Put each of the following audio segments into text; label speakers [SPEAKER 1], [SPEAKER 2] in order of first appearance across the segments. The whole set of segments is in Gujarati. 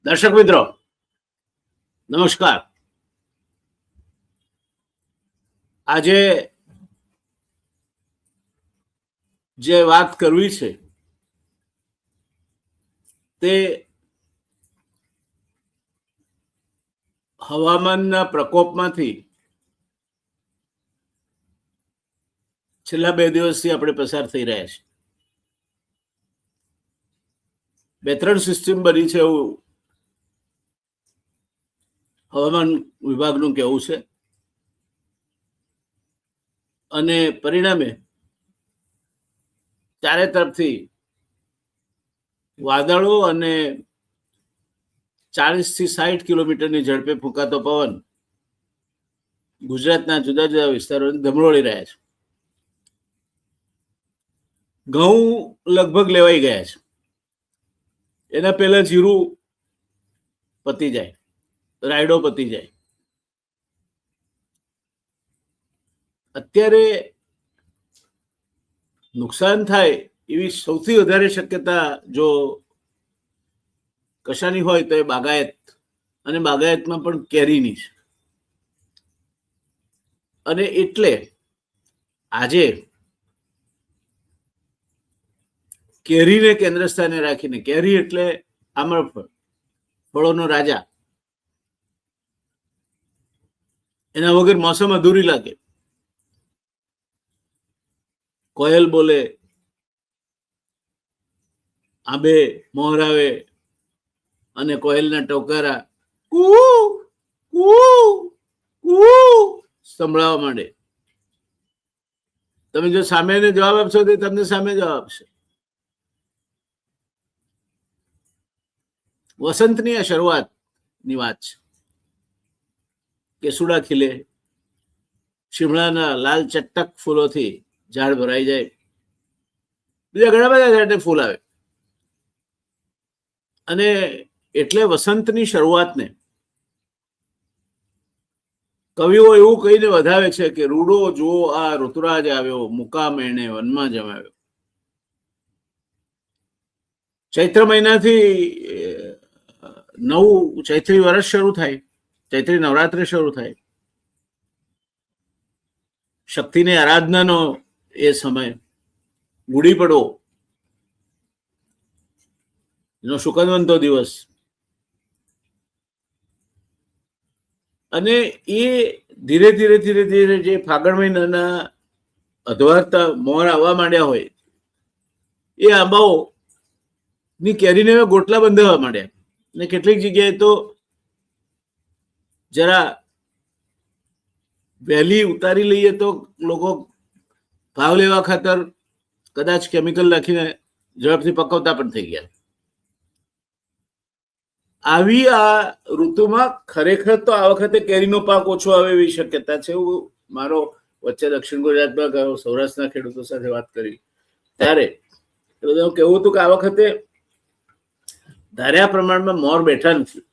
[SPEAKER 1] દર્શક મિત્રો નમસ્કાર. આજે જે વાત કરવી છે તે હવામાનના પ્રકોપમાંથી છેલ્લા 2 દિવસથી આપણે પસાર થઈ રહ્યા છીએ. 2-3 સિસ્ટમ બની છે એવું હવામાન વિભાગનું કહેવું છે, અને પરિણામે ચારે તરફથી વાદળો અને 40 થી 60 કિલોમીટરની ઝડપે ફૂંકાતો પવન ગુજરાતના જુદા જુદા વિસ્તારોને ધમરોળી રહ્યા છે. ઘઉં લગભગ લેવાઈ ગયા છે. એના પહેલા જીરું પતી જાય, રાયડો પતી જાય. અત્યારે નુકસાન થાય એવી સૌથી વધારે શક્યતા જો કશાની હોય તો એ બાગાયત, અને બાગાયતમાં પણ કેરીની છે. અને એટલે આજે કેરીને કેન્દ્ર સ્થાને રાખીને, કેરી એટલે આમ્રફળ, ફળોનો રાજા, એના વગર મોસમ અધૂરી લાગે. કોયલ બોલે, આંબે મોર આવે, અને કોયલના ટોકારા કૂ કૂ કૂ સંભળાવા માંડે. તમે જો સામે જવાબ આપશો તો તમને સામે જવાબ આપશે. વસંતની આ શરૂઆતની વાત છે. કેસુડા ખીલે, શિમળાના લાલ ચટક ફૂલોથી ઝાડ ભરાઈ જાય, બીજા ઘણા બધા ઝાડને ફૂલ આવે. અને એટલે વસંતની શરૂઆતને કવિઓ એવું કહીને વધાવે છે કે રૂડો જો આ ઋતુરાજ આવ્યો, મુકામ એણે વનમાં જમાવ્યો. ચૈત્ર મહિનાથી નવું ચૈત્રી વર્ષ શરૂ થાય, ચૈત્રી નવરાત્રિ શરૂ થાય. શક્તિની આરાધનાનો એ સમય. ગુડી પડવો એનો શુકનવંતો દિવસ. અને એ ધીરે ધીરે ધીરે ધીરે જે ફાગણ મહિનાના અધવારતા મોર આવવા માંડ્યા હોય, એ આંબાઓ ની કેરીને ગોટલા બંધાવવા માંડ્યા. ને કેટલીક જગ્યાએ તો જરા વહેલી ઉતારી લઈએ તો લોકો ભાવ લેવા ખાતર કદાચ કેમિકલ નાખીને ઝડપથી પકવતા પણ થઈ ગયા. આવી આ ઋતુમાં ખરેખર તો આ વખતે કેરીનો પાક ઓછો આવે એવી શક્યતા છે. એવું મારો વચ્ચે દક્ષિણ ગુજરાતમાં ગયો, સૌરાષ્ટ્રના ખેડૂતો સાથે વાત કરી ત્યારે કેવું હતું કે આ વખતે ધાર્યા પ્રમાણમાં મોર બેઠા નથી.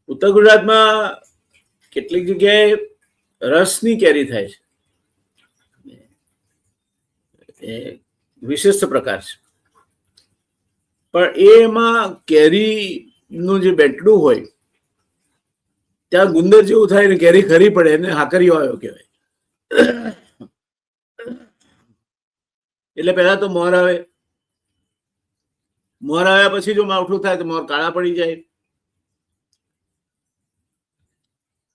[SPEAKER 1] ઉત્તર ગુજરાતમાં કેટલીક જગ્યાએ રસની કેરી થાય છે, એ વિશિષ્ટ પ્રકાર છે. પણ એમાં કેરીનું જે બેટલું હોય ત્યાં ગુંદર જેવું થાય ને કેરી ખરી પડે, એને હાકરીઓ આવ્યો કહેવાય. એટલે પહેલા તો મોર આવે, મોર આવ્યા પછી જો માવઠું થાય તો મોર કાળા પડી જાય,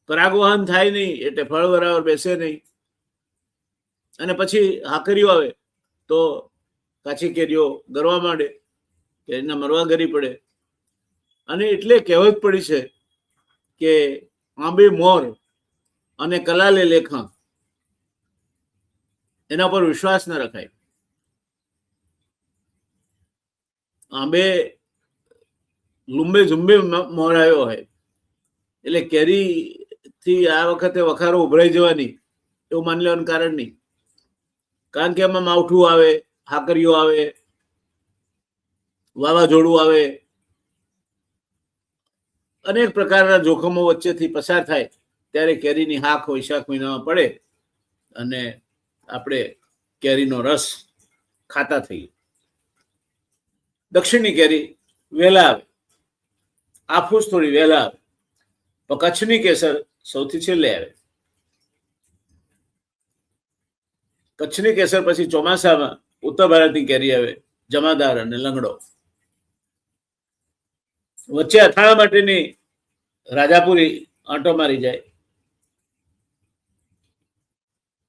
[SPEAKER 1] પરાગવહન થાય નહીં એટલે ફળ બરાબર બેસે નહીં, અને પછી હાકરીઓ આવે તો કાચી કેરીઓ ગરવા માંડે, કેરીના મરવા ગરી પડે. અને એટલે કહેવત પડી છે કે આંબે મોર અને કલાલે લેખા, એના પર વિશ્વાસ ન રખાય. આંબે લુંબે ઝુંબે મોર આવ્યો હોય એટલે કેરી થી આ વખતે વખારો ઉભરાઈ જવાની એવું માની લેવાનું કારણ નહીં. કારણ કે એમાં માવઠું આવે, હાકરીઓ આવે, વાવાઝોડું આવે, અનેક પ્રકારના જોખમો વચ્ચેથી પસાર થાય ત્યારે કેરીની હાક વૈશાખ મહિનામાં પડે અને આપણે કેરીનો રસ ખાતા થઈએ. દક્ષિણની કેરી વહેલા આવે. આફૂસ થોડી વહેલા આવે, પણ કચ્છની કેસર સૌથી છેલ્લે આવે. કચ્છની કેસર પછી ચોમાસામાં ઉત્તર ભારતની કેરી આવે, જમાદાર અને લંગડો. વચ્ચે અથાણા માટેની રાજાપુરી આંટો મારી જાય,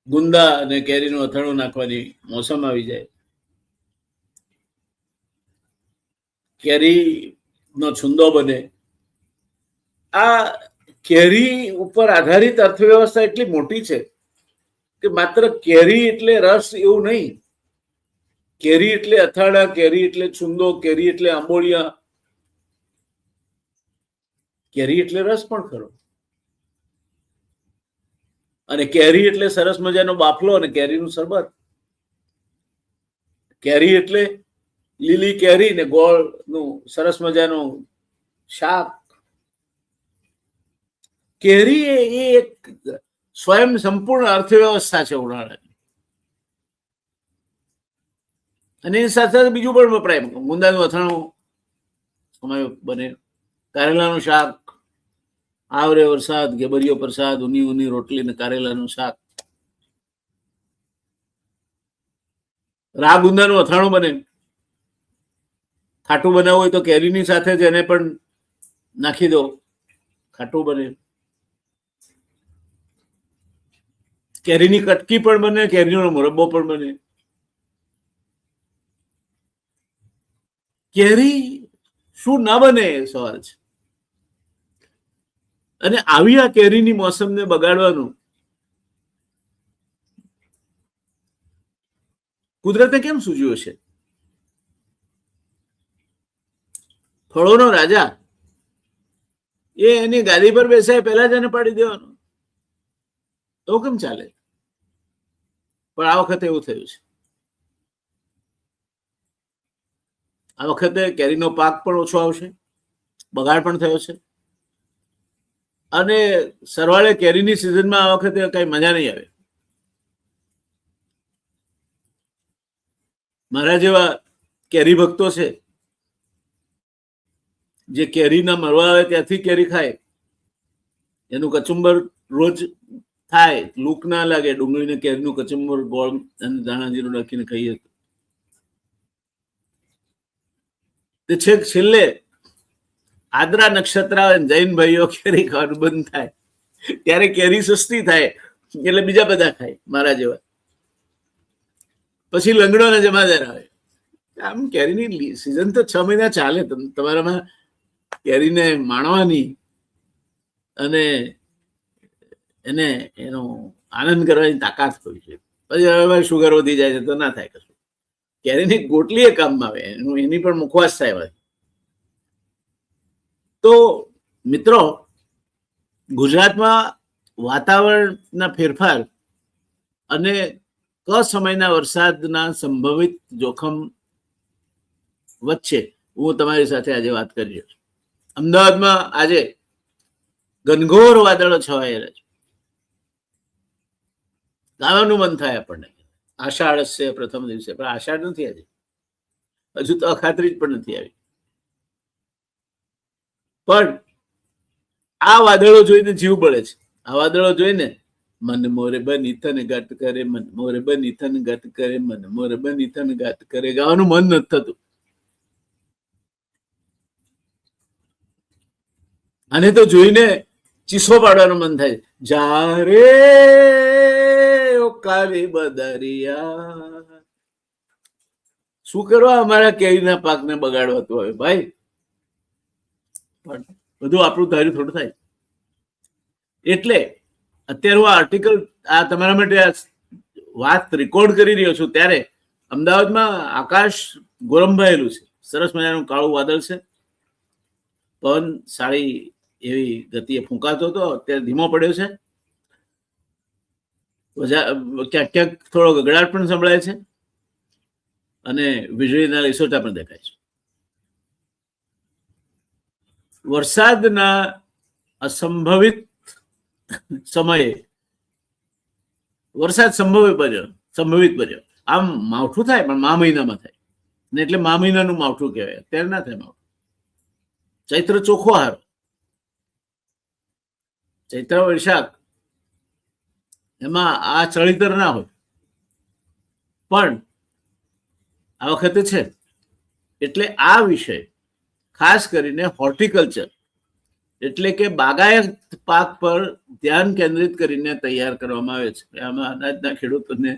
[SPEAKER 1] ગુંદા અને કેરીનું અથાણું નાખવાની મોસમ આવી જાય, કેરીનો છુંદો બને. આ કેરી ઉપર આધારિત અર્થવ્યવસ્થા એટલી મોટી છે કે માત્ર કેરી એટલે રસ એવું નહીં, કેરી એટલે અથાણા, કેરી એટલે છુંદો, કેરી એટલે આંબોળિયા, કેરી એટલે રસ પણ ખરો. અને કેરી એટલે સરસ મજાનો બાફલો અને કેરીનું શરબત. કેરી એટલે લીલી કેરી ને ગોળનું સરસ મજાનું શાક. કેરી એ એક સ્વયં સંપૂર્ણ અર્થવ્યવસ્થા છે ઉનાળાની. અને એની સાથે સાથે બીજું પણ વપરાય. ગુંદાનું અથાણું સમય બને, કારેલાનું શાક, આવરે વરસાદ, ગેબરિયો પ્રસાદ, ઊની ઊની રોટલી ને કારેલાનું શાક. ગુંદાનું અથાણું બને. ખાટું બનાવવું હોય તો કેરીની સાથે જ એને પણ નાખી દો, ખાટું બને. કેરીની કટકી પણ બને, કેરીનો મુરબ્બો પણ બને. કેરી શું ના બને એ સવાલ છે. અને આવી આ કેરીની મોસમને બગાડવાનું કુદરતે કેમ સૂચ્યું છે? ફળોનો રાજા એ એની ગાદી પર બેસાય પહેલા જ એને પાડી દેવાનો, તો કેમ ચાલે? પણ આ વખતે એવું થયું છે. આ વખતે કેરીનો પાક પણ ઓછો આવશે, બગાડ પણ થયો છે. અને સરવાળે કેરીની સિઝનમાં આ વખતે કઈ મજા નહીં આવે. મારા જેવા કેરી ભક્તો છે જે કેરીના મરવા આવે ત્યાંથી કેરી ખાય, એનું કચુંબર રોજ થાય, લૂક ના લાગે, ડુંગળીને કેરીનું કચુંબર ગોળ અને ધાણા જીરું નાખીને ખાઈએ તે છેક છેલ્લે આદ્રા નક્ષત્ર આવે, જૈન ભાઈઓ કેરી ખાવાનું બંધ થાય ત્યારે કેરી સસ્તી થાય એટલે બીજા બધા ખાય મારા જેવા. પછી લંગડો ને જમાદાર આવે. આમ કેરીની સિઝન તો 6 મહિના ચાલે. તમારામાં કેરીને માણવાની અને એને એનો આનંદ કરવાની તાકાત હોય છે. પછી હવે શુગર વધી જાય છે તો ના થાય કશું. કેરીની ગોટલી એ કામમાં આવે, એની પણ મુખવાસ થાય. તો મિત્રો, ગુજરાતમાં વાતાવરણના ફેરફાર અને કસમયના વરસાદના સંભવિત જોખમ વચ્ચે હું તમારી સાથે આજે વાત કરી રહ્યો છું. અમદાવાદમાં આજે ઘનઘોર વાદળો છવાયેલા છે. ગાવાનું મન થાય આપણને. આષાઢ છે પ્રથમ દિવસે, પણ આષાઢ નથી આજે, હજુ તો અખાત્રી પણ નથી આવી. પણ આ વાદળો જોઈને જીવ બળે છે. આ વાદળો જોઈને મન મોરે બની થન ગાત કરે, મન મોરે બની થન ગાત કરે, મન મોરે બની થન ગાત કરે. ગાવાનું મન નથી થતું. આને તો જોઈને ચીસો પાડવાનું મન થાય. જારે કાલી બદરિયા. શું કરવા અમારા કેરીના પાકને બગાડવાતું હોય ભાઈ? પણ બધું આપણું ધાર્યું થોડું થાય. એટલે અત્યારે હું આર્ટિકલ આ તમારા માટે વાત રેકોર્ડ કરી રહ્યો છું ત્યારે અમદાવાદમાં આકાશ ગોરંભાયેલું છે. સરસ મજાનું કાળું વાદળ છે. પવન સારી એવી ગતિએ ફૂંકાતો હતો, અત્યારે ધીમો પડ્યો છે. ક્યાંક ક્યાંક થોડો ગગડાટ પણ સંભળાય છે અને વીજળીના લીસોટા પણ દેખાય છે. વરસાદના અસંભવિત સમયે વરસાદ સંભવિત બન્યો. આમ માવઠું થાય પણ મા મહિનામાં થાય ને, એટલે મા મહિનાનું માવઠું કહેવાય. અત્યારે ના થાય માવઠું. ચૈત્ર ચોખ્ખો હારો, ચૈત્ર વૈશાખ એમાં આ ચળીતર ના હોય, પણ આ વખતે છે. એટલે આ વિષય ખાસ કરીને હોર્ટિકલ્ચર એટલે કે બાગાયત પાક પર ધ્યાન કેન્દ્રિત કરીને તૈયાર કરવામાં આવે છે. આમાં અનાજના ખેડૂતોને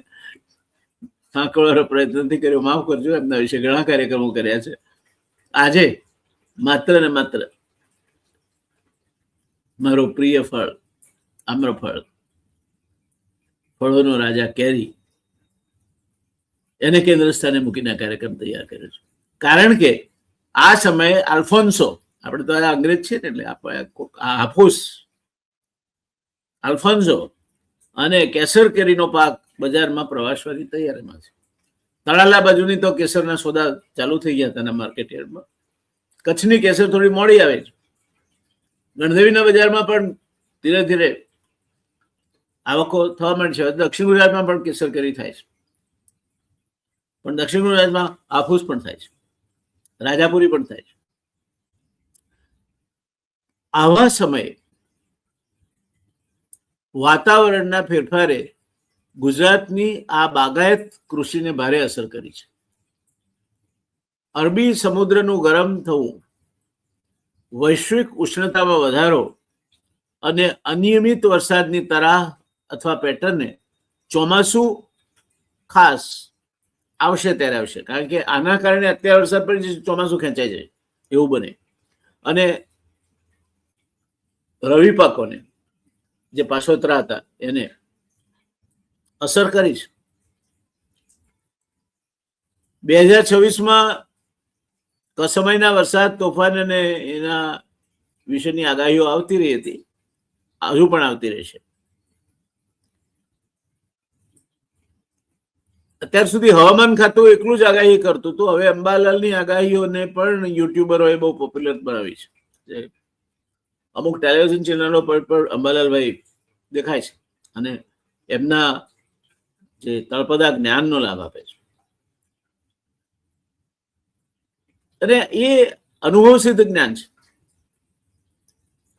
[SPEAKER 1] સાંકળવાનો પ્રયત્ન નથી કર્યો, માફ કરજો, એમના વિશે ઘણા કાર્યક્રમો કર્યા છે. આજે માત્ર ને માત્ર મારો પ્રિય ફળ આમ્રફળ, ફળોનો રાજા કેરી, એને કેન્દ્ર સ્થાને મૂકીને કાર્યક્રમ તૈયાર કર્યો છે. કારણ કે આ સમયે આલ્ફોન્સો, આપણે તો અંગ્રેજ છે ને એટલે હાફૂસ, આલ્ફોન્સો અને કેસર કેરીનો પાક બજારમાં પ્રવાસવાની તૈયારીમાં છે. તળાલા બાજુની તો કેસરના સોદા ચાલુ થઈ ગયા હતા માર્કેટ યાર્ડમાં. કચ્છની કેસર થોડી મોડી આવે છે. ગણદેવીના બજારમાં પણ ધીરે ધીરે આવકો થવા માંડી છે. દક્ષિણ ગુજરાતમાં પણ કેસર કેરી થાય છે, પણ દક્ષિણ ગુજરાતમાં હાફૂસ પણ થાય છે, રાજાપુરી પણ થાય છે. આવા સમયે વાતાવરણના ફેરફારે ગુજરાતની આ બાગાયત કૃષિને ભારે અસર કરી છે. અરબી સમુદ્રનું ગરમ થવું, વૈશ્વિક ઉષ્ણતામાં વધારો અને અનિયમિત વરસાદની તરાહ અથવા પેટર્નને ચોમાસું ખાસ આવશે ત્યારે આવશે. કારણ કે આના કારણે અત્યારે વરસાદ પડી ચોમાસું ખેંચાઈ જાય એવું બને, અને રવિ પાકોને જે પાછોતરા હતા એને અસર કરી છે. 2026માં કસમયના વરસાદ, તોફાન અને એના વિશેની આગાહીઓ આવતી રહી હતી, હજુ પણ આવતી રહેશે. અત્યાર સુધી હવામાન ખાતું એકલું જ આગાહી કરતું હતું. હવે અંબાલાલની આગાહીઓને પણ યુટ્યુબરોએ બહુ પોપ્યુલર બનાવી છે. અમુક ટેલિવિઝન ચેનલો પર પણ અંબાલાલભાઈ દેખાય છે અને એમના જે તળપદા જ્ઞાનનો લાભ આપે છે. અને એ અનુભવ સિદ્ધ જ્ઞાન છે.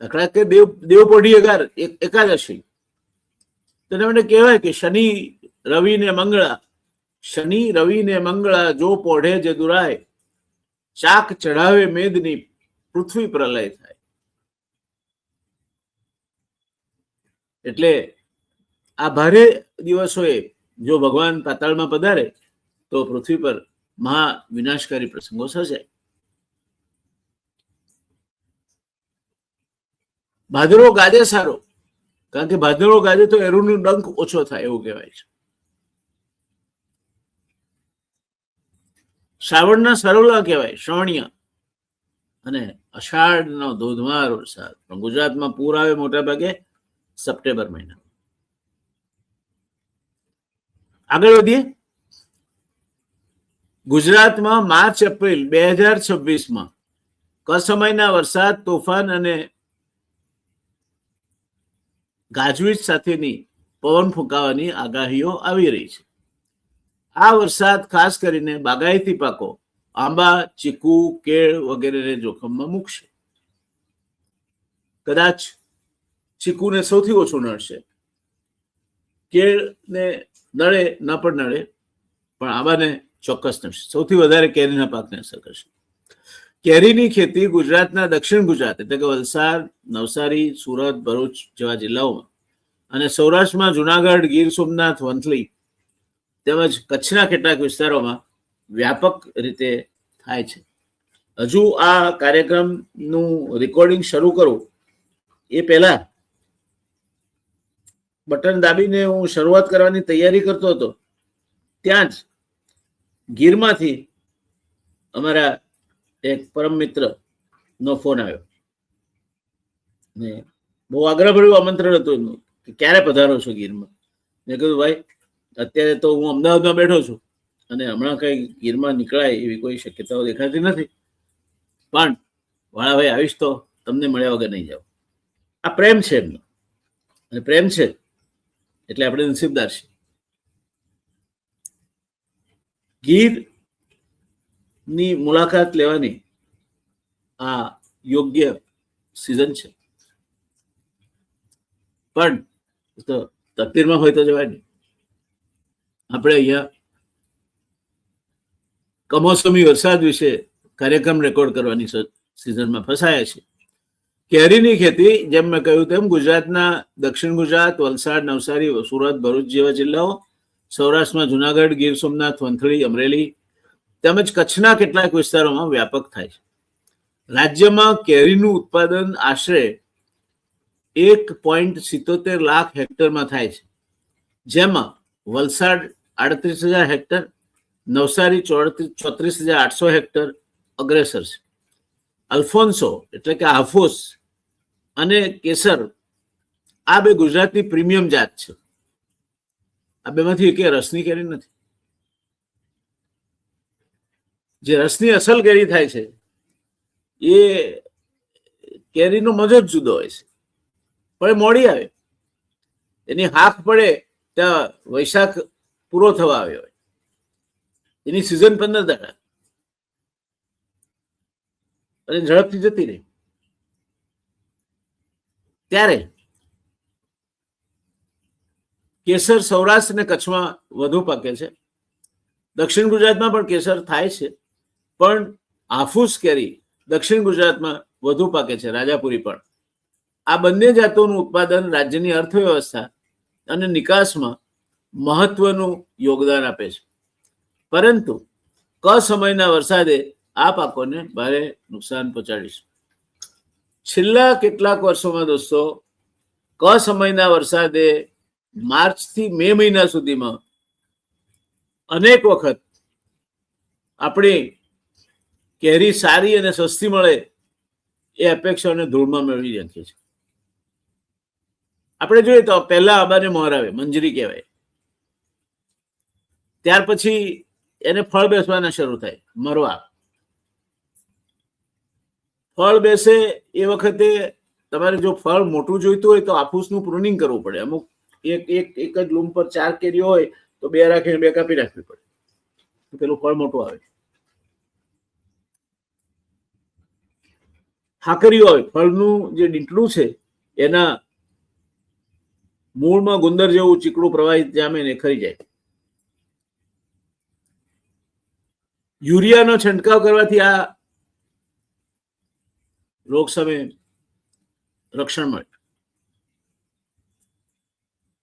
[SPEAKER 1] દાખલા કે દેવપોઢી એકાદશી, તેને મને કહેવાય કે શનિ રવિ ને મંગળા, શનિ રવિ ને મંગળા જો પોઢે જે દુરાય, ચાક ચઢાવે મેદની પૃથ્વી પ્રલય થાય. એટલે આ ભારે દિવસોએ જો ભગવાન પાતાળમાં પધારે તો પૃથ્વી પર મહા વિનાશકારી પ્રસંગો સર્જાય. ભાદરવો ગાજે સારો, કારણ કે ભાદરવો ગાજે તો એરુનો ડંખ ઓછો થાય એવું કહેવાય છે. શ્રાવણના સરોલા કહેવાય, શ્રવણિયા, અને અષાઢનો ધોધમાર વરસાદ. પણ ગુજરાતમાં પૂર આવે મોટા ભાગે સપ્ટેમ્બર મહિના. આગળ વધીએ. ગુજરાતમાં માર્ચ એપ્રિલ 2026માં કસમયના વરસાદ, તોફાન અને ગાજવીજ સાથેની પવન ફૂંકાવાની આગાહીઓ આવી રહી છે. આ વરસાદ ખાસ કરીને બાગાયતી પાકો આંબા, ચીકુ, કેળ વગેરેને જોખમમાં મૂકશે. કદાચ ચીકુને સૌથી ઓછું નડશે, કેળને નડે ન પણ નડે, પણ આંબાને ચોક્કસ નડશે. સૌથી વધારે કેરીના પાકને અસર કરશે. કેરીની ખેતી ગુજરાતના દક્ષિણ ગુજરાત એટલે કે વલસાડ, નવસારી, સુરત, ભરૂચ જેવા જિલ્લાઓમાં અને સૌરાષ્ટ્રમાં જુનાગઢ, ગીર સોમનાથ, વંથલી તેમજ કચ્છના કેટલાક વિસ્તારોમાં વ્યાપક રીતે થાય છે. હજુ આ કાર્યક્રમનું રેકોર્ડિંગ શરૂ કરું એ પહેલા બટન દાબીને હું શરૂઆત કરવાની તૈયારી કરતો હતો, ત્યાં જ ગીરમાંથી અમારા એક પરમ મિત્ર નો ફોન આવ્યો ને બહુ આગ્રહભર્યું આમંત્રણ હતું એમનું કે ક્યારે પધારો છો ગીરમાં. મેં કીધું ભાઈ અત્યારે તો હું અમદાવાદમાં બેઠો છું અને હમણાં કઈ ગીરમાં નીકળાય એવી કોઈ શક્યતાઓ દેખાતી નથી, પણ વાળાભાઈ આવીશ તો તમને મળ્યા વગર નહીં જાવ. આ પ્રેમ છે એમનો, અને પ્રેમ છે એટલે આપણે નસીબદાર છીએ. ગીર ની મુલાકાત લેવાની આ યોગ્ય સિઝન છે, પણ તો તકદીરમાં હોય તો જવાય નહીં. આપણે અહીંયા કમોસમી વરસાદ વિશે કાર્યક્રમ રેકોર્ડ કરવાની સિઝનમાં ફસાયા છે. કેરીની ખેતી જેમ મેં કહ્યું તેમ ગુજરાતના દક્ષિણ ગુજરાત, વલસાડ, નવસારી, સુરત, ભરૂચ જેવા જિલ્લાઓ, સૌરાષ્ટ્રમાં જુનાગઢ, ગીર સોમનાથ, વંથલી, અમરેલી તેમજ કચ્છના કેટલાક વિસ્તારોમાં વ્યાપક થાય છે. રાજ્યમાં કેરીનું ઉત્પાદન આશરે 1.77 લાખ હેક્ટરમાં થાય છે, જેમાં વલસાડ 38,000 હેક્ટર, નવસારી 34,800 હેક્ટર અગ્રેસર છે. અલ્ફોન્સો એટલે કે હાફૂસ અને કેસર આ બે ગુજરાતની પ્રીમિયમ જાત છે. આ બેમાંથી એક રસની કેરી નથી. જે રસની અસલ કેરી થાય છે એ કેરીનો મજો જ જુદો હોય છે, પણ મોડી આવે. એની હાથ પડે ત્યાં વૈશાખ પૂરો થવા આવ્યો હોય, એની સિઝન 15 દાડા અને ઝડપથી જતી રહી. ત્યારે કેસર સૌરાષ્ટ્ર અને કચ્છમાં વધુ પાકે છે. દક્ષિણ ગુજરાતમાં પણ કેસર થાય છે, પણ હાફૂસ કેરી દક્ષિણ ગુજરાતમાં વધુ પાકે છે, રાજાપુરી પણ. આ બંને જાતોનું ઉત્પાદન રાજ્યની અર્થવ્યવસ્થા અને નિકાસમાં મહત્વનું યોગદાન આપે છે. પરંતુ કસમયના વરસાદે આ પાકોને ભારે નુકસાન પહોંચાડ્યું છે. છેલ્લા કેટલાક વર્ષોમાં દોસ્તો કસમયના વરસાદે માર્ચથી મે મહિના સુધીમાં અનેક વખત આપણી કેરી સારી અને સસ્તી મળે એ અપેક્ષાઓને ધૂળમાં મેળવી નાખીએ છીએ. આપણે જોઈએ તો પહેલા આંબાને મોર આવે, મંજરી કહેવાય. ત્યાર પછી એને ફળ બેસવાના શરૂ થાય, મરવા. ફળ બેસે એ વખતે તમારે જો ફળ મોટું જોઈતું હોય તો હાફૂસનું પ્રુનિંગ કરવું પડે. અમુક એક જ લૂમ પર 4 કેરીઓ હોય તો 2 રાખીને 2 કાપી રાખવી પડે, તો પેલું ફળ મોટું આવે. હાકરીઓ હોય, ફળનું જે ડીંટલું છે એના મૂળમાં ગુંદર જેવું ચીકણું પ્રવાહિત જામે ને ખરી જાય. યુરિયાનો છંટકાવ કરવાથી આ રોગ સામે રક્ષણ મળે.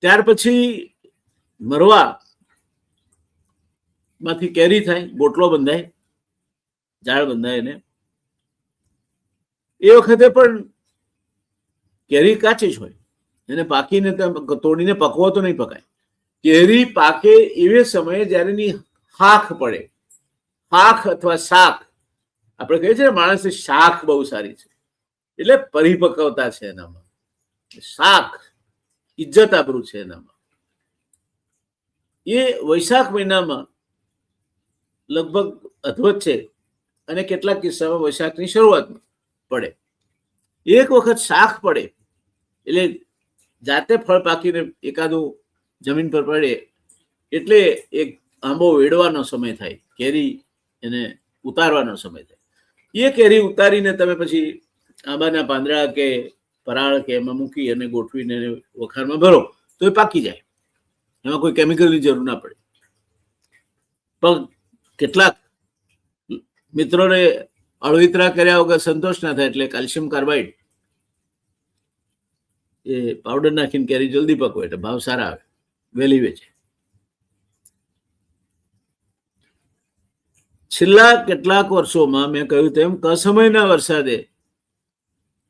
[SPEAKER 1] ત્યાર પછી મરવા માંથી કેરી થાય, બોટલો બંધાય, ઝાડ બંધાય. એને એ વખતે પણ કેરી કાચી જ હોય, એને પાકીને તોડીને પકવો તો નહીં પકાય. કેરી પાકે એવે સમયે જ્યારે એની શાખ પડે, શાખ અથવા શાક, આપણે કહીએ છીએ ને માણસની શાખ બહુ સારી છે, એટલે પરિપક્વતા છે એનામાં. શાક ઇજ્જત આબરૂ છે એનામાં. એ વૈશાખ મહિનામાં લગભગ અધવત છે અને કેટલાક કિસ્સામાં વૈશાખની શરૂઆતમાં પડે. એક વખત શાખ પડે એટલે જાતે ફળ પાકીને એકાદું જમીન પર પડે એટલે એક આંબો વેડવાનો સમય થાય, કેરી એને ઉતારવાનો સમય થાય. એ કેરી ઉતારીને તમે પછી આંબાના પાંદડા કે પરાળ કે એમાં મૂકી અને ગોઠવીને વખારમાં ભરો તો એ પાકી જાય. એમાં કોઈ કેમિકલની જરૂર ના પડે. પણ કેટલાક મિત્રોને અળવિતરા કર્યા વગર સંતોષ ના થાય એટલે કેલ્શિયમ કાર્બાઇડ એ પાવડર નાખીને કેરી જલ્દી પકવે એટલે ભાવ સારા આવે, વહેલી વેચે. છેલ્લા કેટલાક વર્ષોમાં મેં કહ્યું તેમ કસમયના વરસાદે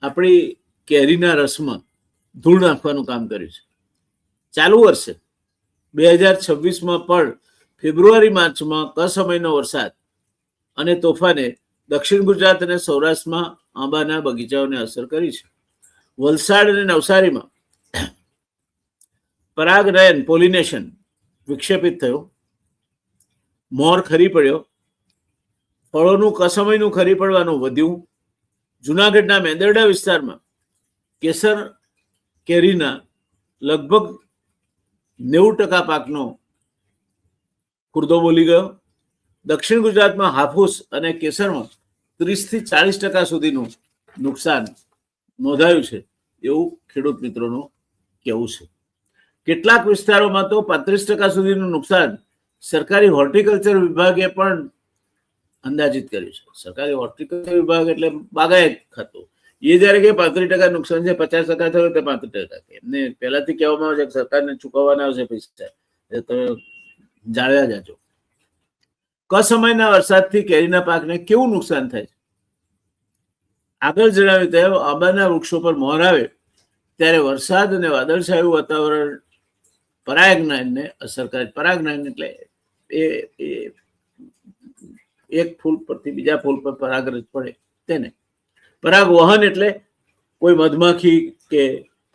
[SPEAKER 1] આપણી કેરીના રસમાં ધૂળ નાખવાનું કામ કર્યું છે. ચાલુ વર્ષે 2026માં પણ ફેબ્રુઆરી માર્ચમાં કસમયનો વરસાદ અને તોફાને દક્ષિણ ગુજરાત અને સૌરાષ્ટ્રમાં આંબાના બગીચાઓને અસર કરી છે. વલસાડ અને નવસારીમાં પરાગનયન પોલિનેશન વિક્ષેપિત થયું, મોર ખરી પડ્યો, ફળોનું કસમયનું ખરી પડવાનું વધ્યું. જુનાગઢના મેંદરડા વિસ્તારમાં કેસર કેરીના લગભગ 90% પાકનો ખુરદો બોલી ગયો. દક્ષિણ ગુજરાતમાં હાફૂસ અને કેસરમાં 30 થી 40% સુધીનું નુકસાન નોંધાયું છે એવું ખેડૂત મિત્રોનું કહેવું છે. કેટલાક વિસ્તારોમાં તો 35% સુધીનું નુકસાન સરકારી હોર્ટિકલ્ચર વિભાગે પણ અંદાજિત કર્યું છે. સરકારી હોર્ટિકલ્ચર વિભાગ એટલે બાગાયત ખાતું, એ જયારે કે 35% નુકસાન છે, 50% થયું તો 35%. એમને પહેલાથી કહેવામાં આવે છે કે સરકારને ચૂકવવાના આવશે પૈસા, તમે જાળવ્યા જાજો. કસમયના વરસાદથી કેરીના પાકને કેવું નુકસાન થાય છે? આગળ જણાવ્યું તેમ આંબાના વૃક્ષો પર મોર આવે ત્યારે વરસાદ અને વાદળછાયું વાતાવરણ પરાગનયનને અસર કરે. પરાગનયન એટલે એ એક ફૂલ પરથી બીજા ફૂલ પર પરાગરજ પડે તેને પરાગ વહન, એટલે કોઈ મધમાખી કે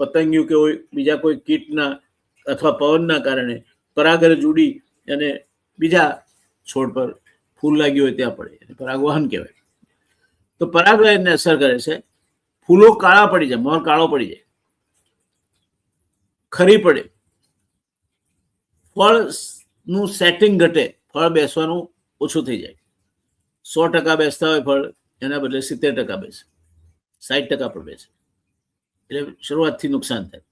[SPEAKER 1] પતંગિયું કે બીજા કોઈ કીટના અથવા પવનના કારણે પરાગરજ ઉડી અને બીજા છોડ પર ફૂલ લાગ્યું હોય ત્યાં પડે, પરાગવહન કહેવાય. તો પરાગનયનને અસર કરે છે. ફૂલો કાળા પડી જાય, મોર કાળો પડી જાય, ખરી પડે, ફળનું સેટિંગ ઘટે, ફળ બેસવાનું ઓછું થઈ જાય. 100% બેસતા હોય ફળ, એના બદલે 70% બેસે, 60% પર બેસે, એટલે શરૂઆતથી નુકસાન થાય.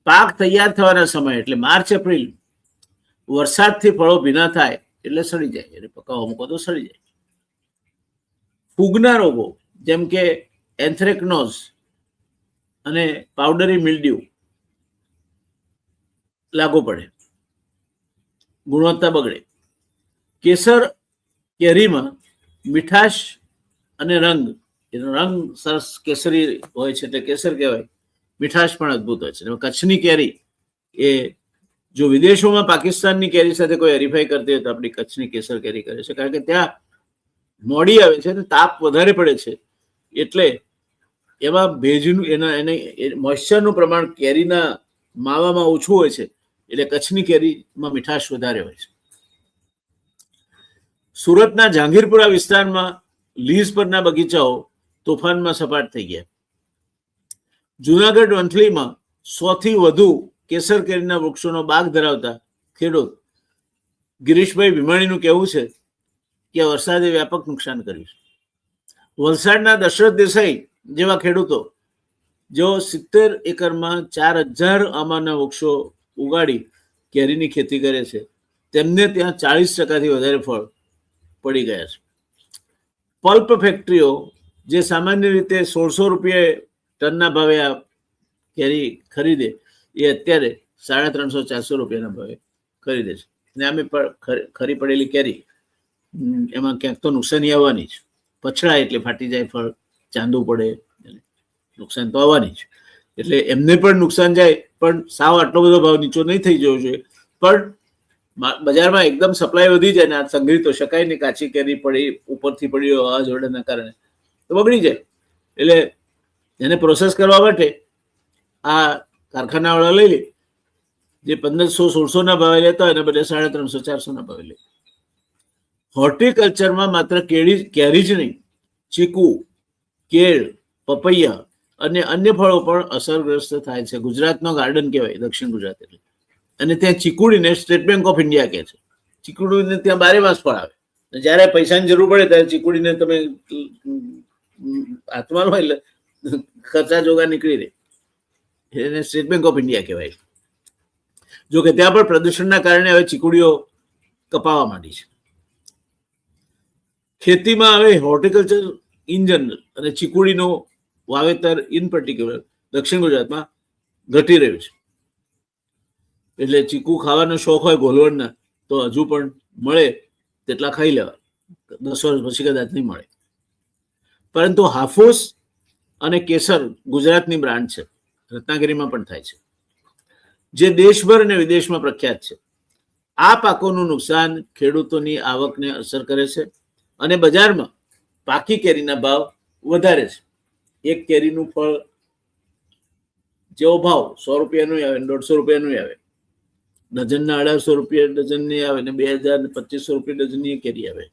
[SPEAKER 1] પાક તૈયાર થવાના સમય એટલે માર્ચ એપ્રિલ વરસાદથી ફળો ભીના થાય એટલે સડી જાય, એટલે પકાવવા મૂકો તો સડી જાય. ફૂગના રોગો જેમ કે એન્થ્રેકનોઝ અને પાવડરી મિલ્ડ્યુ લાગુ પડે, ગુણવત્તા બગડે. કેસર કેરીમાં મીઠાશ અને રંગ, એનો રંગ સરસ કેસરી હોય છે એટલે કેસર કહેવાય, મીઠાશ પણ અદભુત હોય છે. કચ્છની કેરી એ જો વિદેશોમાં પાકિસ્તાનની કેરી સાથે કોઈ હરીફાઈ કરતી હોય તો આપણી કચ્છની કેસર કેરી કરે છે, કારણ કે ત્યાં મોડી આવે છે અને તાપ વધારે પડે છે, એટલે એમાં ભેજનું એને મોઇશ્ચરનું પ્રમાણ કેરીના માવામાં ઓછું હોય છે, એટલે કચ્છની કેરીમાં મીઠાશ વધારે હોય છે. સુરતના જહાંગીરપુરા વિસ્તારમાં લીઝ પરના બગીચાઓ તોફાનમાં સપાટ થઈ ગયા. જુનાગઢ વંથલીમાં 100થી વધુ કેસર કેરીના વૃક્ષોનો બાગ ધરાવતા ખેડૂત ગિરીશભાઈ ભીમાણીનું કહેવું છે કે વરસાદે વ્યાપક નુકસાન કર્યું છે. વલસાડના દશરથ દેસાઈ જેવા ખેડૂતો જેઓ 70 એકરમાં 4000 આંબાના વૃક્ષો ઉગાડી કેરીની ખેતી કરે છે, તેમને ત્યાં 40%થી વધારે ફળ પડી ગયા છે. પલ્પ ફેક્ટરીઓ જે સામાન્ય રીતે 1600 રૂપિયે ટનના ભાવે આ કેરી ખરીદે, એ અત્યારે 350-400 રૂપિયાના ભાવે ખરીદે છે. ને આમે ખરી પડેલી કેરી એમાં ક્યાંક તો નુકસાની આવવાની છે. પછડાય એટલે ફાટી જાય ફળ, ચાંદુ પડે, નુકસાન તો આવવાની છે. એટલે એમને પણ નુકસાન જાય, પણ સાવ આટલો બધો ભાવ નીચો નહીં થઈ જવો જોઈએ. પણ બજારમાં એકદમ સપ્લાય વધી જાય ને આ સંગ્રહી તો શકાય નહીં. કાચી કેરી પડી, ઉપરથી પડી વાવાઝોડાના કારણે તો બગડી જાય. એટલે એને પ્રોસેસ કરવા માટે આ કારખાનાવાળા લઈ લે, જે 1500-1600 ભાવે લેતા હોય એના બદલે 350-400 ભાવે લે. હોર્ટિકલ્ચરમાં માત્ર કેરી જ નહીં, ચીકુ, કેળ, પપૈયા અને અન્ય ફળો પણ અસરગ્રસ્ત થાય છે. ગુજરાતનો ગાર્ડન કહેવાય દક્ષિણ ગુજરાત એટલે. અને ત્યાં ચીકુડીને સ્ટેટ બેંક ઓફ ઇન્ડિયા કહે છે. ચીકુડીને ત્યાં 12 માસ ફળ આવે. જ્યારે પૈસાની જરૂર પડે ત્યારે ચીકુડીને તમે હાથમાં લો એટલે ખર્ચા જોગા નીકળી રહે. એને સ્ટેટ બેંક ઓફ ઇન્ડિયા કહેવાય. જો કે ત્યાં પણ પ્રદૂષણના કારણે હવે ચીકુડીઓ કપાવા માંડી છે. ખેતીમાં હવે હોર્ટિકલ્ચર ઇન જનરલ અને ચીકુડીનું વાવેતર ઇન પર્ટિક્યુલર દક્ષિણ ગુજરાતમાં ઘટી રહ્યું છે. એટલે ચીકુ ખાવાનો શોખ હોય ગોલવડના તો હજુ પણ મળે તેટલા ખાઈ લેવા, 10 વર્ષ પછી કદાચ નહીં મળે. પરંતુ હાફૂસ અને કેસર ગુજરાતની બ્રાન્ડ છે, રત્નાગીરીમાં પણ થાય છે, જે દેશભર અને વિદેશમાં પ્રખ્યાત છે. આ પાકોનું નુકસાન ખેડૂતોની આવકને અસર કરે છે અને બજારમાં પાકી કેરીના ભાવ વધારે છે. એક કેરીનું ફળ જેવો ભાવ 100 રૂપિયાનું આવે, 150 રૂપિયાનું આવે, ડઝનના 1800 રૂપિયા ડઝનની આવે ને 2000-2500 રૂપિયા ડઝનની કેરી આવે.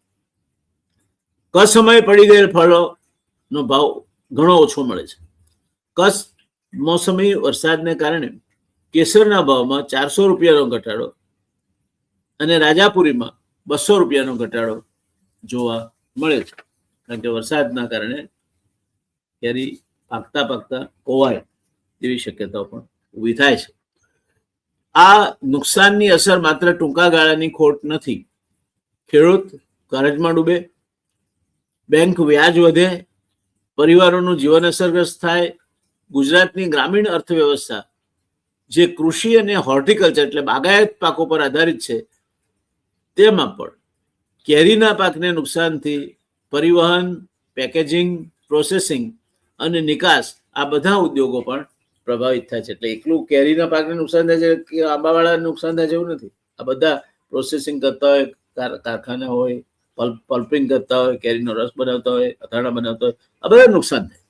[SPEAKER 1] કસમયે પડી ગયેલ ફળોનો ભાવ ઘણો ઓછો મળે છે. મોસમી વરસાદને કારણે કેસરના ભાવમાં 400 રૂપિયાનો ઘટાડો અને રાજાપુરીમાં 200 રૂપિયાનો ઘટાડો જોવા મળે છે, કારણ કે વરસાદના કારણે કેરી પાકતા પાકતા કોવાય એવી શક્યતાઓ પણ ઊભી થાય છે. આ નુકસાનની અસર માત્ર ટૂંકા ગાળાની ખોટ નથી. ખેડૂત કરજમાં ડૂબે, બેંક વ્યાજ વધે, પરિવારોનું જીવન અસરગ્રસ્ત થાય. ગુજરાતની ગ્રામીણ અર્થવ્યવસ્થા જે કૃષિ અને હોર્ટિકલ્ચર એટલે બાગાયત પાકો પર આધારિત છે, તેમાં પણ કેરીના પાકને નુકસાનથી પરિવહન, પેકેજિંગ, પ્રોસેસિંગ અને નિકાસ આ બધા ઉદ્યોગો પણ પ્રભાવિત થાય છે. એટલે એકલું કેરીના પાકને નુકસાન થાય છે કે આંબાવાળાને નુકસાન થાય છે એવું નથી. આ બધા પ્રોસેસિંગ કરતા હોય, કારખાના હોય, પલ્પિંગ કરતા હોય, કેરીનો રસ બનાવતા હોય, અથાણા બનાવતા હોય, આ બધા નુકસાન થાય.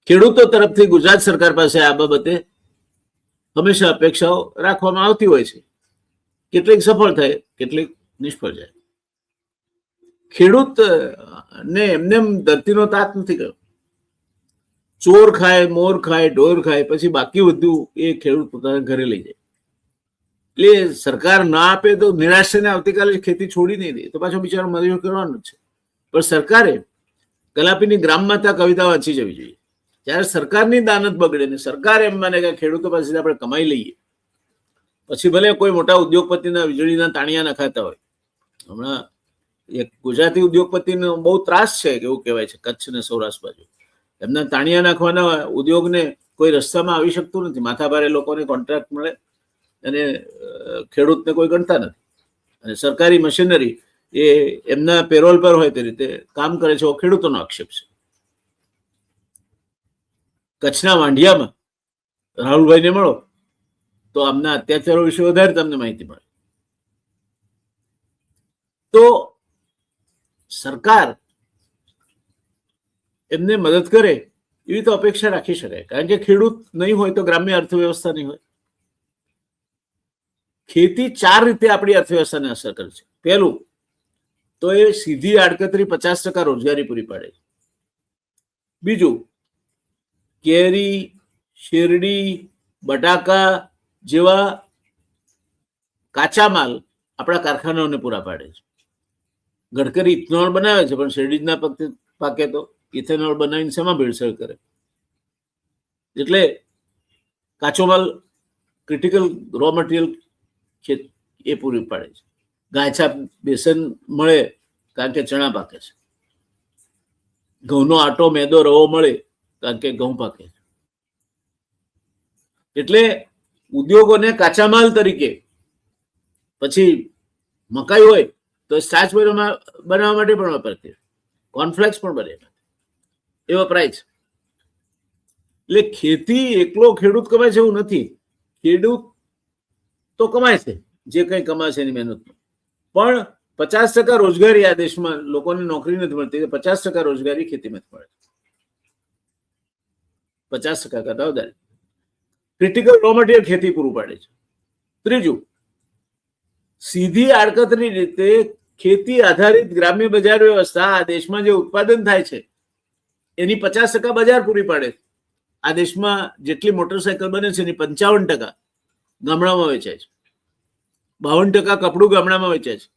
[SPEAKER 1] ખેડૂતો તરફથી ગુજરાત સરકાર પાસે આ બાબતે હંમેશા અપેક્ષાઓ રાખવામાં આવતી હોય છે. કેટલીક સફળ થાય, કેટલીક નિષ્ફળ જાય. ખેડૂત ને એમને ધરતીનો તાત નથી ગયો. ચોર ખાય, મોર ખાય, ઢોર ખાય, પછી બાકી બધું એ ખેડૂત પોતાના ઘરે લઈ જાય. એટલે સરકાર ના આપે તો નિરાશ થઈને આવતીકાલે ખેતી છોડી નહીં દે, તો પાછો બિચારો મજૂર કરવાનું છે. પણ સરકારે કલાપીની ગ્રામ માતા કવિતા વાંચી જવી જોઈએ. જ્યારે સરકારની દાનત બગડે ને સરકાર એમ માને કે ખેડૂતો પાસેથી આપણે કમાઈ લઈએ, પછી ભલે કોઈ મોટા ઉદ્યોગપતિના વીજળીના તાણિયા નખાતા હોય. હમણાં એક ગુજરાતી ઉદ્યોગપતિનો બહુ ત્રાસ છે એવું કહેવાય છે, કચ્છ ને સૌરાષ્ટ્ર બાજુ. એમના તાણિયા નાખવાના ઉદ્યોગને કોઈ રસ્તામાં આવી શકતું નથી. માથાભારે લોકોને કોન્ટ્રાક્ટ મળે અને ખેડૂતને કોઈ ગણતા નથી. અને સરકારી મશીનરી એ એમના પેરોલ પર હોય તે રીતે કામ કરે છે, એવો ખેડૂતોનો આક્ષેપ છે. કચ્છના વાંઢિયામાં રાહુલભાઈને મળો તો આમના અત્યાચારો વિશે વધારે તમને માહિતી મળે. તો સરકાર એમને મદદ કરે એવી તો અપેક્ષા રાખી શકાય, કારણ કે ખેડૂત નહીં હોય તો ગ્રામ્ય અર્થવ્યવસ્થા નહીં હોય. ખેતી 4 રીતે આપણી અર્થવ્યવસ્થાને અસર કરે છે. પહેલું તો એ સીધી આડકતરી 50% રોજગારી પૂરી પાડે છે. બીજું, કેરી, શેરડી, બટાકા જેવા કાચા માલ આપણા કારખાનાઓને પૂરા પાડે છે. ગડકરી ઇથેનોલ બનાવે છે, પણ શેરડી જ ના પાકે તો ઇથેનોલ બનાવીને શેમાં ભેળસેળ કરે? એટલે કાચો માલ, ક્રિટિકલ રો મટીરિયલ એ પૂરી પાડે છે. ગાયછાપ બેસન મળે કારણ કે ચણા પાકે છે. ઘઉંનો આટો, મેદો, રવો મળે કારણ કે ઘઉં પાકે છે. એટલે ઉદ્યોગોને કાચા માલ તરીકે, પછી મકાઈ હોય તો સ્ટાર્ચ બનાવવા માટે પણ વપરાતી, કોર્નફ્લેક્સ પણ બને, એ વપરાય છે. એટલે ખેતી એકલો ખેડૂત કમાય છે એવું નથી. ખેડૂત તો કમાય છે, જે કંઈ કમાય છે એની મહેનત, પણ 50% રોજગારી આ દેશમાં લોકોને નોકરી નથી મળતી. 50% રોજગારી ખેતીમાંથી મળે છે. 50% કરતા વધારે. ક્રિટિકલ રો મટીરિયલ ખેતી પૂરું પાડે છે. ત્રીજું, સીધી આડકતરી રીતે ખેતી આધારિત ગ્રામ્ય બજાર વ્યવસ્થા આ દેશમાં જે ઉત્પાદન થાય છે એની 50% બજાર પૂરી પાડે છે. આ દેશમાં જેટલી મોટરસાયકલ બને છે એની 55% ગામડામાં વેચાય છે. 52% કપડું ગામડામાં વેચાય છે.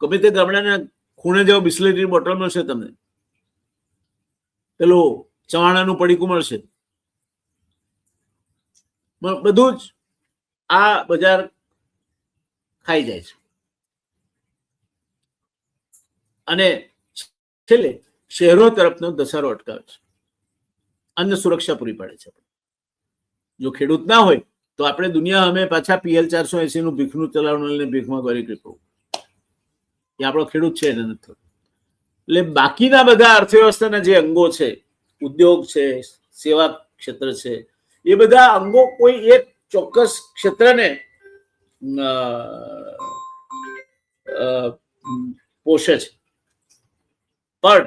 [SPEAKER 1] ગમે તે ગામડાના ખૂણે જાઓ, બિસ્લેરી બોટલ મળશે તમને, પેલું ચવાણાનું પડીકું મળશે. બધું જ આ બજાર ખાઈ જાય છે. અને છેલ્લે શહેરો તરફનો ધસારો અટકાવે છે, અન્ન સુરક્ષા પૂરી પાડે છે. જો ખેડૂત ના હોય તો આપણે દુનિયા અમે પાછા PL 480 નું ભીખનું ચલાવવાનું લઈને ભીખમાં કરી કરવું, એ આપણો ખેડૂત છે એને નથી. એટલે બાકીના બધા અર્થવ્યવસ્થાના જે અંગો છે, ઉદ્યોગ છે, સેવા ક્ષેત્ર છે, એ બધા અંગો કોઈ એક ચોક્કસ ક્ષેત્રને પોષે છે. પણ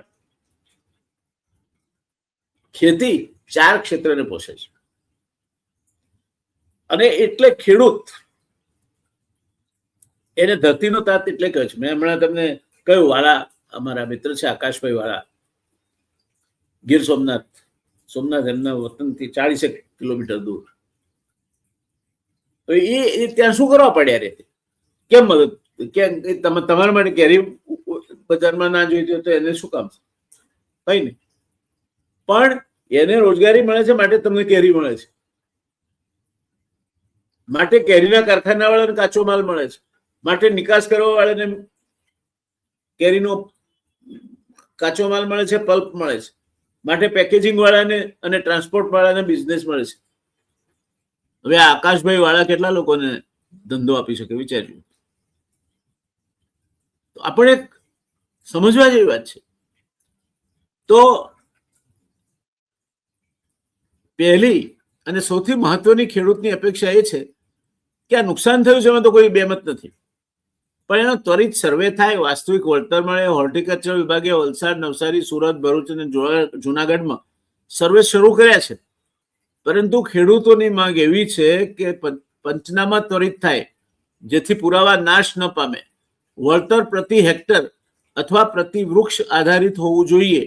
[SPEAKER 1] ખેતી 4 ક્ષેત્રને પોષે છે. અને એટલે ખેડૂત એને ધરતીનો તાત એટલે કહે છે. મેં હમણાં તમને કહ્યું, વાળા અમારા મિત્ર છે આકાશભાઈ વાળા, ગીર સોમનાથ એમના વતનથી 40 કિલોમીટર દૂર. તો એ ત્યાં શું કરવા પડ્યા રે? કેમ મદદ? તમારા માટે કેરી બજારમાં ના જોઈતી તો એને શું કામ? કઈ નહીં. પણ એને રોજગારી મળે છે માટે તમને કેરી મળે છે, માટે કેરીના કારખાના વાળાને કાચો માલ મળે છે, માટે નિકાસ કરવા વાળાને કેરીનો કાચો માલ મળે છે, પલ્પ મળે છે, માટે પેકેજિંગ વાળાને અને ટ્રાન્સપોર્ટ વાળાને બિઝનેસ મળે છે. હવે આકાશભાઈ વાળા કેટલા લોકોને ધંધો આપી શકે વિચાર્યું. તો આપણે સમજવા જેવી વાત છે. તો પહેલી અને સૌથી મહત્વની ખેડૂતની અપેક્ષા એ છે કે આ નુકસાન થયું છે એમાં તો કોઈ બેમત નથી, પણ એનો ત્વરિત સર્વે થાય, વાસ્તવિક વળતર મળે. હોર્ટિકલ્ચર વિભાગે વલસાડ, નવસારી, સુરત, ભરૂચ અને જુનાગઢમાં સર્વે શરૂ કર્યા છે, પરંતુ ખેડૂતોની માંગ એવી છે કે પંચનામા ત્વરિત થાય જેથી પુરાવા નાશ ન પામે. વળતર પ્રતિ હેક્ટર અથવા પ્રતિ વૃક્ષ આધારિત હોવું જોઈએ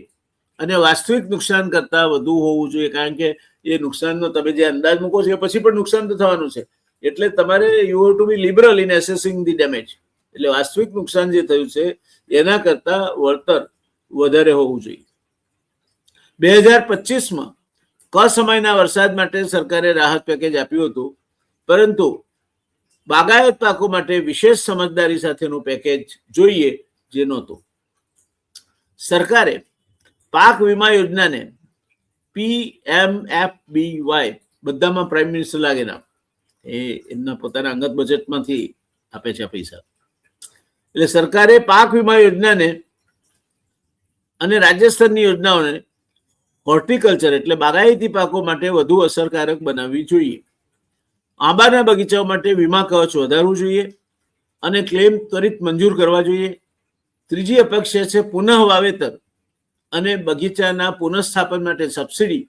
[SPEAKER 1] અને વાસ્તવિક નુકસાન કરતા વધુ હોવું જોઈએ, કારણ કે એ નુકસાનનો તમે જે અંદાજ મૂકો છો એ પછી પણ નુકસાન તો થવાનું છે. એટલે તમારે you have to be liberal in assessing the damage. એટલે વાસ્તવિક નુકસાન જે થયું છે એના કરતા વળતર વધારે હોવું જોઈએ. 2025માં કસમયના વરસાદ માટે સરકારે રાહત પેકેજ આપ્યું હતું, પરંતુ બાગાયત પાકો માટે વિશેષ સમજદારી સાથેનું પેકેજ જોઈએ જે નહોતું. સરકારે પાક વીમા યોજનાને PMFBY બધામાં પ્રાઇમ મિનિસ્ટર લાગે ના, એ એમના પોતાના અંગત બજેટમાંથી આપે છે પૈસા. એટલે સરકારે પાક વીમા યોજનાને અને રાજ્ય સ્તરની યોજનાઓને હોર્ટિકલ્ચર એટલે બાગાયતી પાકો માટે વધુ અસરકારક બનાવવી જોઈએ. આંબાના બગીચાઓ માટે વીમા કવચ વધારવું જોઈએ અને ક્લેમ ત્વરિત મંજૂર કરવા જોઈએ. ત્રીજી અપેક્ષા છે પુનઃ વાવેતર અને બગીચાના પુનઃસ્થાપન માટે સબસિડી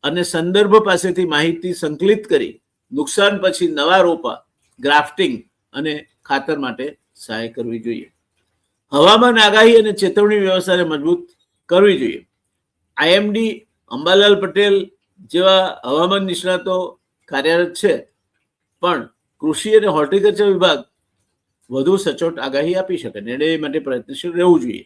[SPEAKER 1] અને સંદર્ભ પાસેથી માહિતી સંકલિત કરી નુકસાન પછી નવા રોપા, ગ્રાફ્ટિંગ અને ખાતર માટે સહાય કરવી જોઈએ. હવામાન આગાહી અને ચેતવણી વ્યવસ્થાને મજબૂત કરવી જોઈએ. IMD, અંબાલાલ પટેલ જેવા હવામાન નિષ્ણાતો કાર્યરત છે, પણ કૃષિ અને હોર્ટિકલ્ચર વિભાગ વધુ સચોટ આગાહી આપી શકે ને એ માટે પ્રયત્નશીલ રહેવું જોઈએ.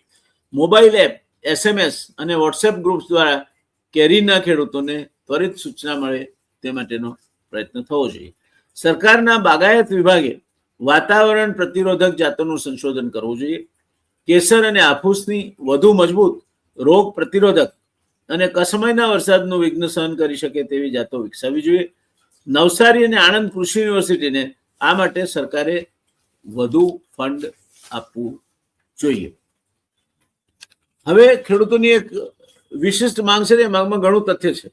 [SPEAKER 1] મોબાઈલ એપ, SMS અને વોટ્સએપ ગ્રુપ્સ દ્વારા કેરીના ખેડૂતોને ત્વરિત સૂચના મળે તે માટેનો પ્રયત્ન થવો જોઈએ. સરકારના બાગાયત વિભાગે વાતાવરણ પ્રતિરોધક જાતોનું સંશોધન કરવું જોઈએ. કેસર અને હાફૂસની વધુ મજબૂત, રોગ પ્રતિરોધક અને કસમયના વરસાદનું વિઘ્ન સહન કરી શકે તેવી જાતો વિકસાવવી જોઈએ. નવસારી અને આણંદ કૃષિ યુનિવર્સિટીને આ માટે સરકારે વધુ ફંડ આપવું જોઈએ. હવે ખેડૂતોની એક વિશિષ્ટ માંગ છે, એ માંગમાં ઘણું તથ્ય છે.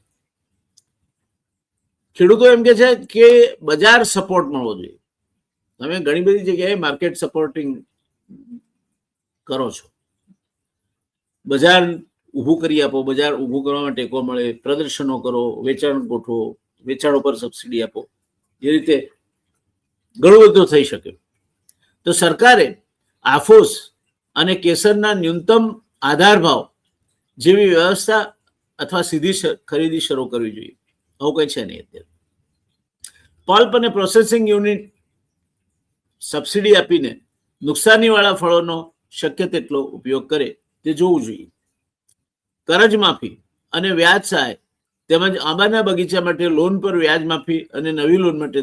[SPEAKER 1] ખેડૂતો એમ કે છે કે બજાર સપોર્ટ મળવો જોઈએ. તમે ઘણી બધી જગ્યાએ માર્કેટ સપોર્ટિંગ કરો છો, બજાર ઊભું કરી આપો, બજાર ઊભું કરવામાં ટેકો મળે, પ્રદર્શનો કરો, વેચાણ ગોઠવો, વેચાણ ઉપર સબસિડી આપો, એ રીતે ઘણું બધું થઈ શકે. તો સરકારે હાફૂસ અને કેસરના ન્યૂનતમ આધાર ભાવ જેવી વ્યવસ્થા અથવા સીધી ખરીદી શરૂ કરવી જોઈએ. આવું કંઈ છે નહીં અત્યારે. પલ્પ અને પ્રોસેસિંગ યુનિટ સબસિડી આપીને નુકસાનીવાળા ફળોનો શક્ય તેટલો ઉપયોગ કરે તે જોવું જોઈએ. કરજ માફી અને વ્યાજ સહાય તેમજ આંબાના બગીચા માટે લોન પર વ્યાજ માફી અને નવી લોન માટે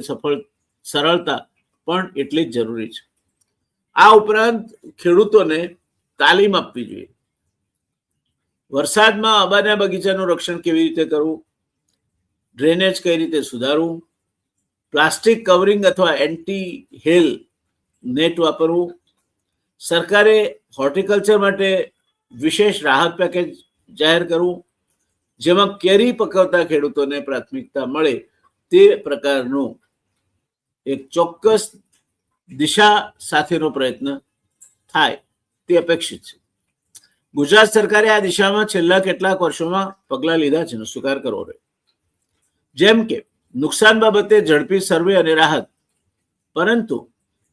[SPEAKER 1] સરળતા પણ એટલી જ જરૂરી છે. આ ઉપરાંત ખેડૂતોને તાલીમ આપવી જોઈએ. વરસાદમાં આંબાના બગીચાનું રક્ષણ કેવી રીતે કરવું, ડ્રેનેજ કઈ રીતે સુધારવું, પ્લાસ્ટિક કવરિંગ અથવા એન્ટી હેલ નેટ વાપરવું. સરકારે હોર્ટિકલ્ચર માટે વિશેષ રાહત પેકેજ જાહેર કરવું, જેમાં કેરી પકવતા ખેડૂતોને પ્રાથમિકતા મળે તે પ્રકારનું એક ચોક્કસ દિશા સાથેનો પ્રયત્ન થાય તે અપેક્ષિત છે. ગુજરાત સરકારે આ દિશામાં છેલ્લા કેટલાક વર્ષોમાં પગલાં લીધા છે, સ્વીકાર કરવો રહે. જેમ કે નુકસાન બાબતે ઝડપી સર્વે અને રાહત, પરંતુ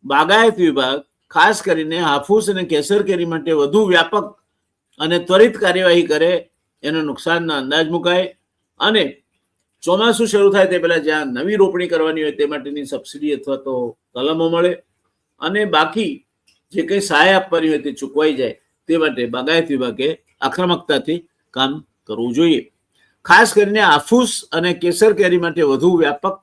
[SPEAKER 1] બાગાયત વિભાગ ખાસ કરીને હાફૂસ અને કેસર કેરી માટે વધુ વ્યાપક અને ત્વરિત કાર્યવાહી કરે, એના નુકસાનના અંદાજ મુકાય અને ચોમાસું શરૂ થાય તે પહેલા જ્યાં નવી રોપણી કરવાની હોય તે માટેની સબસિડી અથવા તો કલમો મળે અને બાકી જે કંઈ સહાય આપવાની હોય તે ચૂકવાઈ જાય તે માટે બાગાયત વિભાગે આક્રમકતાથી કામ કરવું જોઈએ. ખાસ કરીને હાફૂસ અને કેસર કેરી માટે વધુ વ્યાપક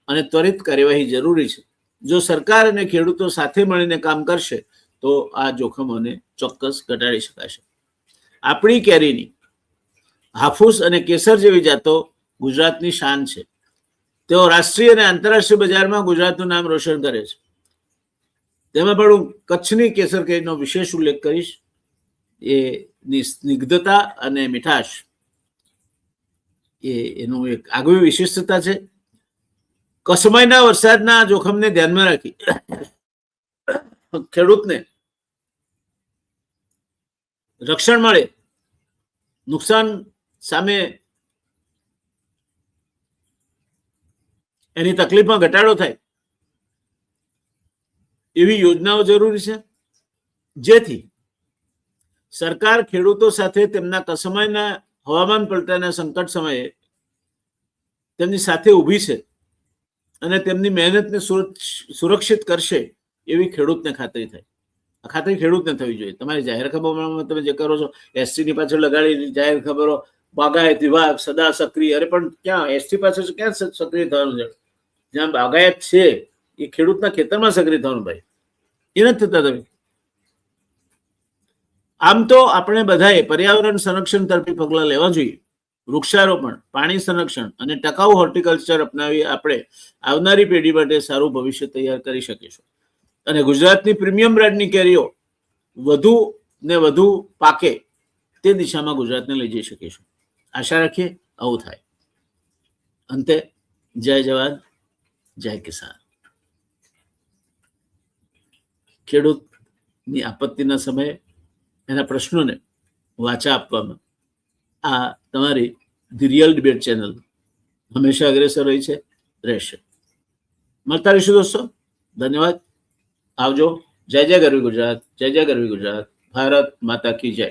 [SPEAKER 1] અને ત્વરિત કાર્યવાહી જરૂરી છે. જો સરકાર અને ખેડૂતો સાથે મળીને કામ કરશે તો આ જોખમોને ચોક્કસ ઘટાડી શકાશે. આપણી કેરીની હાફૂસ અને કેસર જેવી જાતો ગુજરાતની શાન છે. તેઓ રાષ્ટ્રીય અને આંતરરાષ્ટ્રીય બજારમાં ગુજરાતનું નામ રોશન કરે છે. તેમાં પણ હું કચ્છની કેસર કેરીનો વિશેષ ઉલ્લેખ કરીશ. એની સ્નિગ્ધતા અને મીઠાશ એનું એક આગવી વિશિષ્ટતા છે. કસમાઈના વરસાદના જોખમને ધ્યાનમાં રાખી ખેડૂતને રક્ષણ મળે, નુકસાન સામે એની તકલીફમાં ઘટાડો થાય એવી યોજનાઓ જરૂરી છે, જેથી સરકાર ખેડૂતો સાથે તેમના કસમાઈના હવામાન પલટાના સંકટ સમયે તેમની સાથે ઊભી છે અને તેમની મહેનતને સુરક્ષિત કરશે એવી ખેડૂતને ખાતરી થાય. આ ખાતરી ખેડૂતને થવી જોઈએ. તમારી જાહેર ખબરોમાં તમે જે કરો છો, એસટી ની પાછળ લગાડી જાહેર ખબરો, બાગાયત વિભાગ સદા સક્રિય. અરે પણ ક્યાં એસટી પાછળ ક્યાં સક્રિય થવાનું છે? જ્યાં બાગાયત છે એ ખેડૂતના ખેતરમાં સક્રિય થવાનું ભાઈ, એ નથી થતા. તમે આમ તો આપણે બધાએ પર્યાવરણ સંરક્ષણ તરફી પગલાં લેવા જોઈએ. વૃક્ષારોપણ, પાણી સંરક્ષણ અને ટકાઉ હોર્ટિકલ્ચર અપનાવી આપણે આવનારી પેઢી માટે સારું ભવિષ્ય તૈયાર કરી શકીશું અને ગુજરાતની પ્રીમિયમ બ્રાન્ડની કેરીઓ વધુ ને વધુ પાકે તે દિશામાં ગુજરાતને લઈ જઈ શકીશું. આશા રાખીએ આવું થાય. અંતે જય જવાન, જય કિસાન. ખેડૂતની આપત્તિના સમયે એના પ્રશ્નોને વાચા આપવામાં આ તમારી ધી રિયલ ડિબેટ ચેનલ હંમેશા અગ્રેસર રહી છે, રહેશે. મળતા રહીશું દોસ્તો. ધન્યવાદ. આવજો. જય જય ગરવી ગુજરાત, જય જય ગરવી ગુજરાત. ભારત માતા કી જય.